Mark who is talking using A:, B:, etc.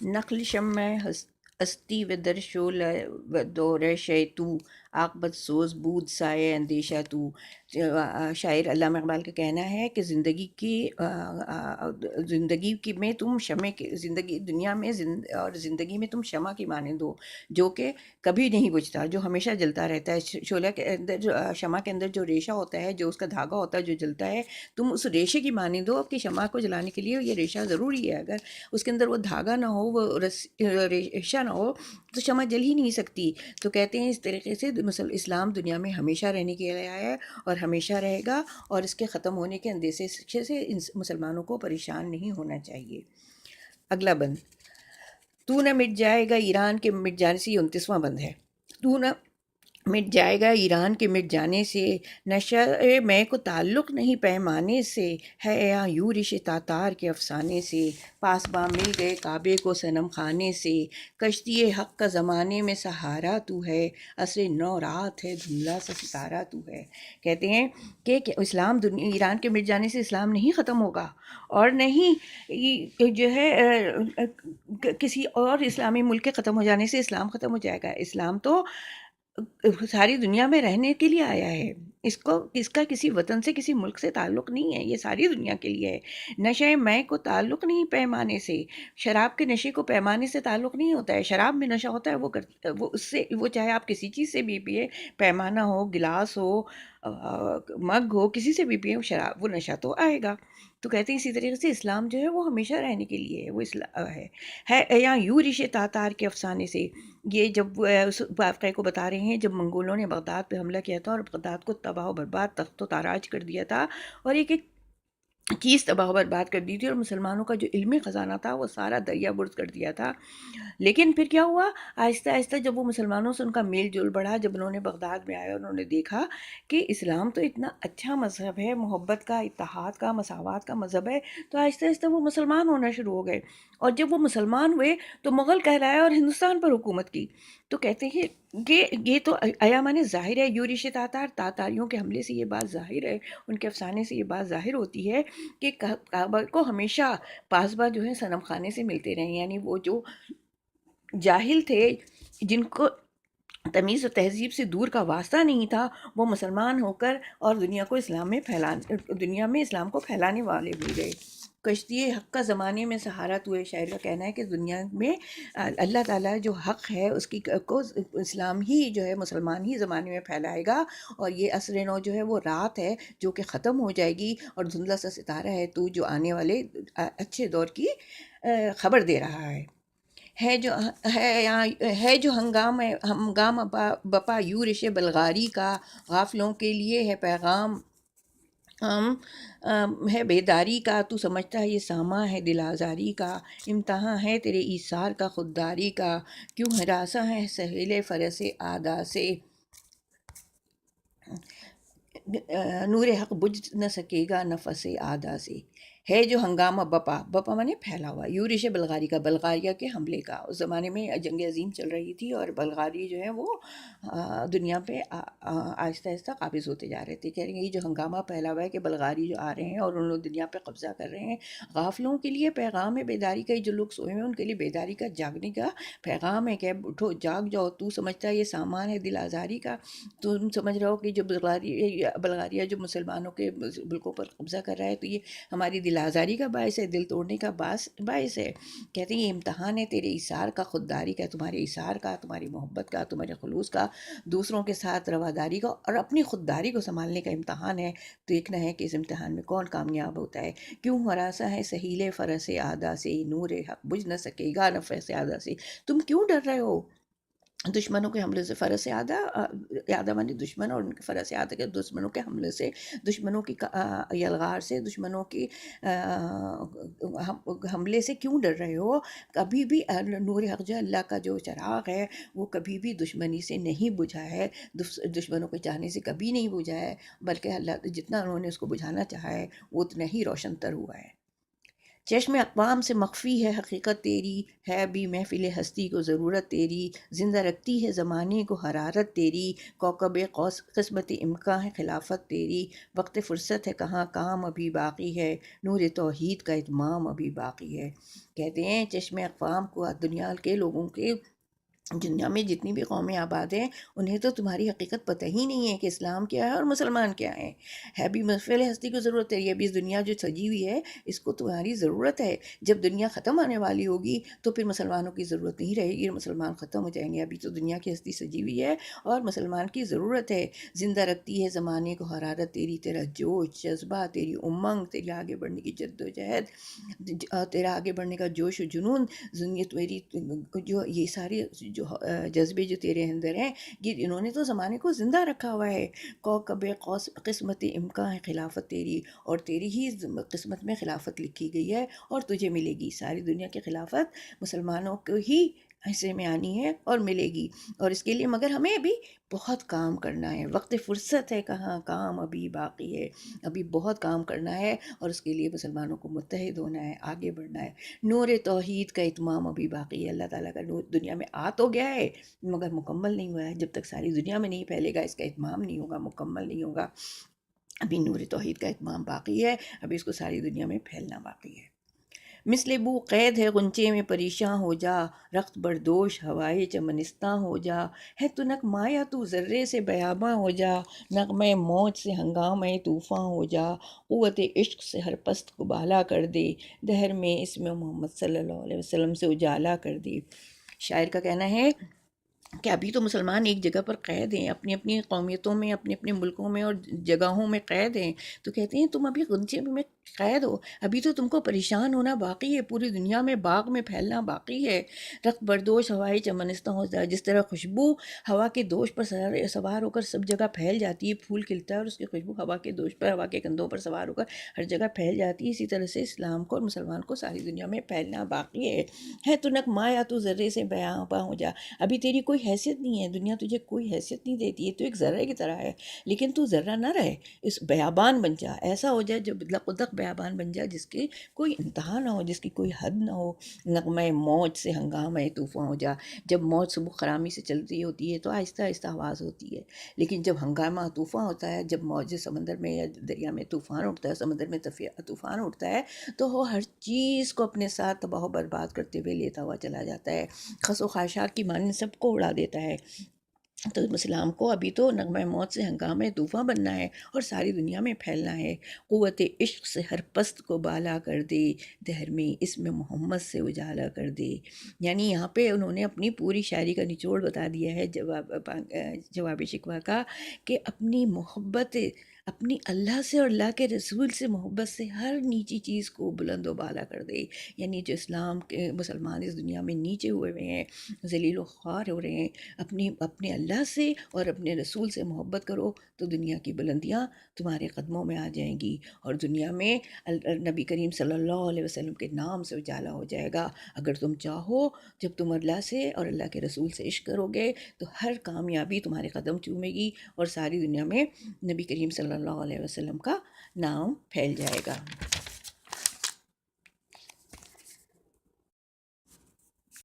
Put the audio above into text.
A: نخل شمع ہستی و در شعلہ و دور شے تو، عاقبت سوز بود سائے اندیشہ تو۔ شاعر علامہ اقبال کا کہنا ہے کہ زندگی کی میں تم شمع کی زندگی دنیا میں اور زندگی میں تم شمع کی مانند ہو، جو کہ کبھی نہیں بجھتا، جو ہمیشہ جلتا رہتا ہے۔ شعلہ کے اندر شمع کے اندر جو ریشہ ہوتا ہے، جو اس کا دھاگا ہوتا ہے جو جلتا ہے، تم اس ریشے کی مانند ہو کہ شمع کو جلانے کے لیے یہ ریشہ ضروری ہے۔ اگر اس کے اندر وہ دھاگا نہ ہو، وہ ریشہ نہ ہو، تو شمع جل ہی نہیں سکتی۔ تو کہتے ہیں اس طریقے سے اسلام دنیا میں ہمیشہ رہنے کے لیے آیا ہے اور ہمیشہ رہے گا، اور اس کے ختم ہونے کے اندیشے سے مسلمانوں کو پریشان نہیں ہونا چاہیے۔ اگلا بند، تو نہ مٹ جائے گا ایران کے مٹ جانے سے، یہ 29واں بند ہے۔ تو نہ مٹ جائے گا ایران کے مٹ جانے سے، نشہ میں کو تعلق نہیں پیمانے سے، ہے یہاں یورش تاتار کے افسانے سے، پاسباں مل گئے کعبے کو صنم خانے سے، کشتی حق کا زمانے میں سہارا تو ہے، عصر نو رات ہے دھندلا سا ستارہ تو ہے۔ کہتے ہیں کہ اسلام ایران کے مٹ جانے سے اسلام نہیں ختم ہوگا، اور نہیں جو ہے کسی اور اسلامی ملک کے ختم ہو جانے سے اسلام ختم ہو جائے گا۔ اسلام تو ساری دنیا میں رہنے کے لیے آیا ہے، اس کا کسی وطن سے کسی ملک سے تعلق نہیں ہے، یہ ساری دنیا کے لیے ہے۔ نشے میں کو تعلق نہیں پیمانے سے، شراب کے نشے کو پیمانے سے تعلق نہیں ہوتا ہے۔ شراب میں نشہ ہوتا ہے وہ اس سے، وہ چاہے آپ کسی چیز سے بھی پیے، پیمانہ ہو، گلاس ہو، مگ ہو، کسی سے بھی پیے، وہ شراب، وہ نشہ تو آئے گا۔ تو کہتے ہیں اسی طریقے سے اسلام جو ہے وہ ہمیشہ رہنے کے لیے ہے، وہ اسلام ہے یہاں یوں رشِ تاتار کے افسانے سے۔ یہ جب اس واقعے کو بتا رہے ہیں جب منگولوں نے بغداد پہ حملہ کیا تھا اور بغداد کو تباہ و برباد، تخت و تاراج کر دیا تھا، اور ایک ایک چیز تباہ و برباد کر دی تھی، اور مسلمانوں کا جو علمی خزانہ تھا وہ سارا دریا برز کر دیا تھا۔ لیکن پھر کیا ہوا، آہستہ آہستہ جب وہ مسلمانوں سے ان کا میل جول بڑھا، جب انہوں نے بغداد میں آیا، انہوں نے دیکھا کہ اسلام تو اتنا اچھا مذہب ہے، محبت کا، اتحاد کا، مساوات کا مذہب ہے، تو آہستہ آہستہ وہ مسلمان ہونا شروع ہو گئے، اور جب وہ مسلمان ہوئے تو مغل کہلائے اور ہندوستان پر حکومت کی۔ تو کہتے ہیں کہ یہ تو ایامانے ظاہر ہے، یورش تاتاریوں کے حملے سے یہ بات ظاہر ہے، ان کے افسانے سے یہ بات ظاہر ہوتی ہے کہ کعبہ کو ہمیشہ پاسباں جو ہے صنم خانے سے ملتے رہے، یعنی وہ جو جاہل تھے، جن کو تمیز و تہذیب سے دور کا واسطہ نہیں تھا، وہ مسلمان ہو کر اور دنیا میں اسلام کو پھیلانے والے بھی گئے۔ کشتی حق کا زمانے میں سہارا تو ہے، شاعر کا کہنا ہے کہ دنیا میں اللہ تعالیٰ جو حق ہے اس کی کو اسلام ہی جو ہے مسلمان ہی زمانے میں پھیلائے گا، اور یہ عصر نو جو ہے وہ رات ہے جو کہ ختم ہو جائے گی، اور دھندلا سا ستارہ ہے تو جو آنے والے اچھے دور کی خبر دے رہا ہے۔ ہے جو ہنگام بپا یورش بلغاری کا، غافلوں کے لیے ہے پیغام ہے بیداری کا، تو سمجھتا ہے یہ ساماں ہے دل آزاری کا، امتحان ہے تیرے ایثار کا خودداری کا، کیوں ہراساں ہے سہیل فرس آدا سے، نور حق بجھ نہ سکے گا نفس آدا سے۔ ہے جو ہنگامہ بپا مانے پھیلا ہوا، یورش بلغاری کا، بلغاریہ کے حملے کا۔ اس زمانے میں جنگ عظیم چل رہی تھی، اور بلغاری جو ہے وہ دنیا پہ آہستہ آہستہ قابض ہوتے جا رہے تھے۔ کہہ رہے ہیں یہ جو ہنگامہ پھیلا ہوا ہے کہ بلغاری جو آ رہے ہیں اور ان لوگ دنیا پہ قبضہ کر رہے ہیں، غافلوں کے لیے پیغام ہے بیداری کا، جو لوگ سوئے ہیں ان کے لیے بیداری کا، جاگنے کا پیغام ہے کہ اٹھو جاگ جاؤ، تو سمجھتا ہے یہ سامان ہے دل آزاری کا، تم سمجھ رہے ہو کہ جو بلغاریہ جو مسلمانوں کے ملکوں پر قبضہ کر رہا ہے، تو یہ ہماری دل آزاری کا باعث ہے، دل توڑنے کا باعث ہے۔ کہتے ہیں یہ امتحان ہے تیرے ایثار کا خودداری کا، تمہارے ایثار کا، تمہاری محبت کا، تمہارے خلوص کا، دوسروں کے ساتھ رواداری کا، اور اپنی خودداری کو سنبھالنے کا امتحان ہے۔ دیکھنا ہے کہ اس امتحان میں کون کامیاب ہوتا ہے۔ کیوں ہراساں ہے سہیل فرس آدا سے، نور حق بجھ نہ سکے گا نفس آدا سے، تم کیوں ڈر رہے ہو دشمنوں کے حملے سے؟ فرس آدھا مانی دشمن، اور ان کے فرس آدھا کے دشمنوں کے حملے سے، دشمنوں کی یلغار سے، دشمنوں کی حملے سے کیوں ڈر رہے ہو؟ کبھی بھی نور حق جو اللہ کا جو چراغ ہے وہ کبھی بھی دشمنی سے نہیں بجھا ہے، دشمنوں کے چاہنے سے کبھی نہیں بجھا ہے، بلکہ اللہ جتنا انہوں نے اس کو بجھانا چاہا ہے وہ اتنا ہی روشن تر ہوا ہے۔ چشم اقوام سے مخفی ہے حقیقت تیری، ہے بھی محفل ہستی کو ضرورت تیری، زندہ رکھتی ہے زمانے کو حرارت تیری، کوکب قوس قسمت امکاں ہے خلافت تیری، وقت فرصت ہے کہاں کام ابھی باقی ہے، نور توحید کا اتمام ابھی باقی ہے۔ کہتے ہیں چشم اقوام کو، دنیا کے لوگوں کے، دنیا میں جتنی بھی قومیں آباد ہیں انہیں تو تمہاری حقیقت پتہ ہی نہیں ہے کہ اسلام کیا ہے اور مسلمان کیا ہیں۔ ہے بھی محفل ہستی کو ضرورت ہے، یہ بھی اس دنیا جو سجی ہوئی ہے اس کو تمہاری ضرورت ہے۔ جب دنیا ختم آنے والی ہوگی تو پھر مسلمانوں کی ضرورت نہیں رہے گی، مسلمان ختم ہو جائیں گے۔ ابھی تو دنیا کی ہستی سجی ہوئی ہے اور مسلمان کی ضرورت ہے۔ زندہ رکھتی ہے زمانے کو حرارت تیری، تیرا جوش جذبہ، تیری امنگ، تیری آگے بڑھنے کی جد و جہد، تیرا آگے بڑھنے کا جوش و جنون، میری جو یہ سارے جو جذبے جو تیرے اندر ہیں، یہ انہوں نے تو زمانے کو زندہ رکھا ہوا ہے۔ کوکب قوس قسمت امکاں ہے خلافت تیری، اور تیری ہی قسمت میں خلافت لکھی گئی ہے اور تجھے ملے گی۔ ساری دنیا کی خلافت مسلمانوں کو ہی حصے میں آنی ہے اور ملے گی، اور اس کے لیے مگر ہمیں ابھی بہت کام کرنا ہے۔ وقت فرصت ہے کہاں کام ابھی باقی ہے، ابھی بہت کام کرنا ہے اور اس کے لیے مسلمانوں کو متحد ہونا ہے، آگے بڑھنا ہے۔ نور توحید کا اتمام ابھی باقی ہے۔ اللہ تعالیٰ کا نور دنیا میں آ تو گیا ہے مگر مکمل نہیں ہوا ہے۔ جب تک ساری دنیا میں نہیں پھیلے گا اس کا اتمام نہیں ہوگا، مکمل نہیں ہوگا۔ ابھی نور توحید کا اتمام باقی ہے، ابھی اس کو ساری دنیا میں پھیلنا باقی ہے۔ مثل بو قید ہے غنچے میں پریشاں ہو جا، رخت بردوش ہوائے چمنستاں ہو جا، ہے تو نک مایا تو ذرے سے بیاباں ہو جا، نغمہ موج سے ہنگامہ طوفاں ہو جا، قوت عشق سے ہر پست کو بالا کر دے، دہر میں اسم محمد صلی اللہ علیہ وسلم سے اجالا کر دے۔ شاعر کا کہنا ہے کہ ابھی تو مسلمان ایک جگہ پر قید ہیں، اپنی اپنی قومیتوں میں، اپنے اپنے ملکوں میں اور جگہوں میں قید ہیں، تو کہتے ہیں تم ابھی غنچے میں قید ہو، ابھی تو تم کو پریشان ہونا باقی ہے، پوری دنیا میں باغ میں پھیلنا باقی ہے۔ رخت بردوش ہوائے چمنستہ ہو جائے، جس طرح خوشبو ہوا کے دوش پر سوار ہو کر سب جگہ پھیل جاتی ہے، پھول کھلتا ہے اور اس کی خوشبو ہوا کے دوش پر، ہوا کے کندھوں پر سوار ہو کر ہر جگہ پھیل جاتی ہے، اسی طرح سے اسلام کو اور مسلمان کو ساری دنیا میں پھیلنا باقی ہے تو نک مایا تو ذرے سے بیاباں ہو جا، ابھی تیری کوئی حیثیت نہیں ہے، دنیا تجھے کوئی حیثیت نہیں دیتی ہے، تو ایک ذرے کی طرح ہے، لیکن تو ذرہ نہ رہے، اس بیابان بن جا، ایسا ہو جائے جو لق و دق بیابان بن جائے، جس کی کوئی انتہا نہ ہو، جس کی کوئی حد نہ ہو۔ نغمہ موج سے ہنگامہ طوفاں ہو جا، جب موج صبح خرامی سے چلتی ہوتی ہے تو آہستہ آہستہ آواز ہوتی ہے، لیکن جب ہنگامہ طوفاں ہوتا ہے، جب موج سمندر میں یا دریا میں طوفان اٹھتا ہے، سمندر میں طوفان اٹھتا ہے، تو وہ ہر چیز کو اپنے ساتھ تباہ و برباد کرتے ہوئے لیتا ہوا چلا جاتا ہے، خس و خاشاک کی مانند سب کو اڑا دیتا ہے۔ تو اسلام کو ابھی تو نغمہ موت سے ہنگامہ طوفاں بننا ہے اور ساری دنیا میں پھیلنا ہے۔ قوت عشق سے ہر پست کو بالا کر دے، دہر میں اسم محمد سے اجالا کر دے۔ یعنی یہاں پہ انہوں نے اپنی پوری شاعری کا نچوڑ بتا دیا ہے جواب شکوہ کا، کہ اپنی محبت، اپنی اللہ سے اور اللہ کے رسول سے محبت سے ہر نیچی چیز کو بلند و بالا کر دے۔ یعنی جو اسلام کے مسلمان اس دنیا میں نیچے ہوئے ہوئے ہیں، ذلیل و خوار ہو رہے ہیں، اپنے اللہ سے اور اپنے رسول سے محبت کرو تو دنیا کی بلندیاں تمہارے قدموں میں آ جائیں گی، اور دنیا میں نبی کریم صلی اللہ علیہ وسلم کے نام سے اجالا ہو جائے گا۔ اگر تم چاہو، جب تم اللہ سے اور اللہ کے رسول سے عشق کرو گے تو ہر کامیابی تمہارے قدم چومے گی اور ساری دنیا میں نبی کریم صلی اللہ علیہ وسلم کا نام پھیل جائے گا۔